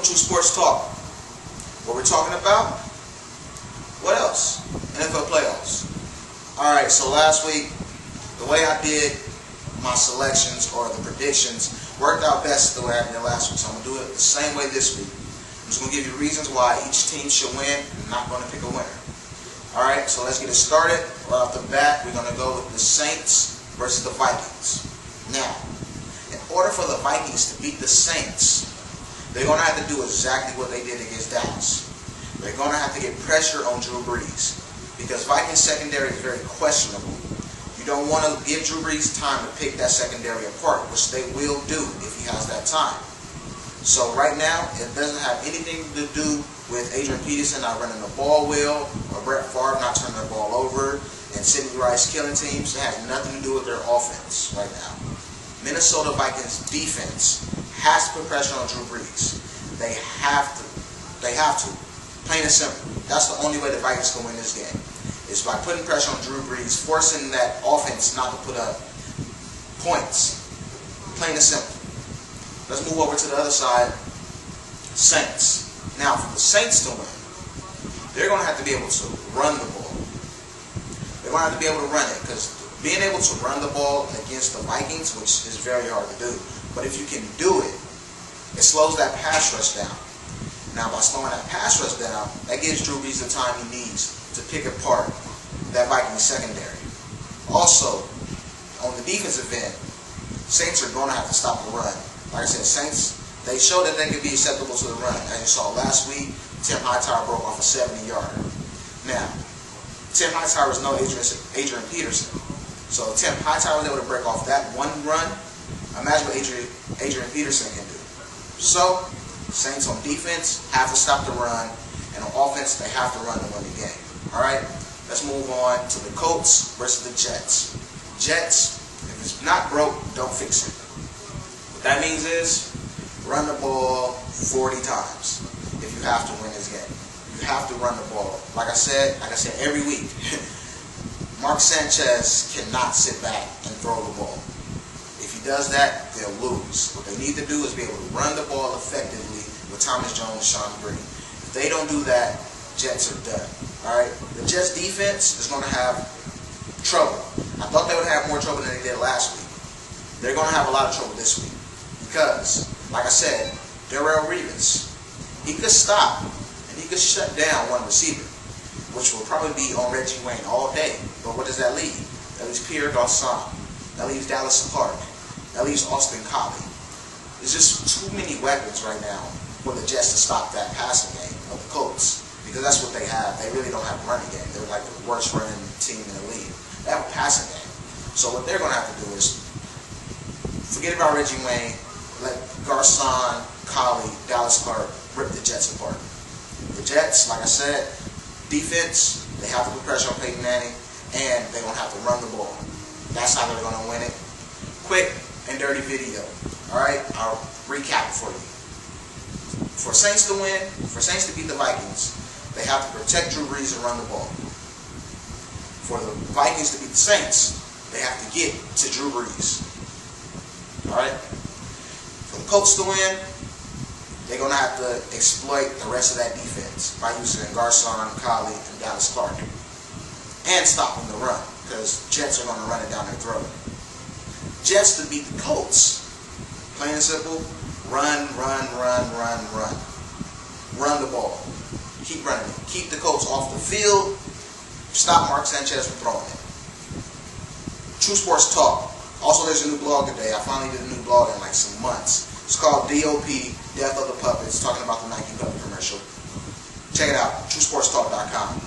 True Sports Talk. What we're talking about? What else? NFL playoffs. Alright, so last week, the way I did my selections or the predictions worked out best the way I did last week. So I'm going to do it the same way this week. I'm just going to give you reasons why each team should win. I'm not going to pick a winner. Alright, so let's get it started. Right off the bat, we're going to go with the Saints versus the Vikings. Now, in order for the Vikings to beat the Saints, they're going to have to do exactly what they did against Dallas. They're going to have to get pressure on Drew Brees because Vikings secondary is very questionable. You don't want to give Drew Brees time to pick that secondary apart, which they will do if he has that time. So right now, it doesn't have anything to do with Adrian Peterson not running the ball well or Brett Favre not turning the ball over and Sidney Rice killing teams. It has nothing to do with their offense right now. Minnesota Vikings defense has to put pressure on Drew Brees. They have to. Plain and simple. That's the only way the Vikings can win this game. Is by putting pressure on Drew Brees, forcing that offense not to put up points. Plain and simple. Let's move over to the other side. Saints. Now, for the Saints to win, they're going to have to be able to run the ball. They're going to have to be able to run it because being able to run the ball against the Vikings, which is very hard to do, but if you can do it, it slows that pass rush down. Now, by slowing that pass rush down, that gives Drew Brees the time he needs to pick apart that Vikings secondary. Also, on the defensive end, Saints are going to have to stop the run. Like I said, Saints, they showed that they could be acceptable to the run. As you saw last week, Tim Hightower broke off a 70-yarder. Now, Tim Hightower is no Adrian Peterson. So Tim Hightower was able to break off that one run. Imagine what Adrian Peterson can do. So, Saints on defense have to stop the run, and on offense they have to run to win the game. Alright, let's move on to the Colts versus the Jets. Jets, if it's not broke, don't fix it. What that means is, run the ball 40 times if you have to win this game. You have to run the ball. Like I said every week, Mark Sanchez cannot sit back and throw the ball. If he does that, they'll lose. What they need to do is be able to run the ball effectively with Thomas Jones, Sean Green. If they don't do that, Jets are done. Alright? The Jets defense is going to have trouble. I thought they would have more trouble than they did last week. They're going to have a lot of trouble this week. Because, like I said, Darrelle Revis, he could stop and he could shut down one receiver, which will probably be on Reggie Wayne all day. But what does that leave? That leaves Pierre Garçon. That leaves Dallas Clark. That leaves Austin Collie. There's just too many weapons right now for the Jets to stop that passing game of the Colts. Because that's what they have. They really don't have a running game. They're like the worst running team in the league. They have a passing game. So what they're going to have to do is forget about Reggie Wayne. Let Garçon, Collie, Dallas Clark rip the Jets apart. The Jets, like I said, defense, they have to put pressure on Peyton Manning, and they're going to have to run the ball. That's how they're going to win it. Quick and dirty video. Alright, I'll recap it for you. For Saints to win, for Saints to beat the Vikings, they have to protect Drew Brees and run the ball. For the Vikings to beat the Saints, they have to get to Drew Brees. Alright? For the Colts to win, they're going to have to exploit the rest of that defense by using Garçon, Collie, and Dallas Clark. And stopping the run, because Jets are going to run it down their throat. Jets to beat the Colts, plain and simple, run. Run the ball. Keep running it. Keep the Colts off the field. Stop Mark Sanchez from throwing it. True Sports Talk. Also, there's a new blog today. I finally did a new blog in like some months. It's called DOP, Death of the Puppets, talking about the Nike Puppet commercial. Check it out, TrueSportsTalk.com.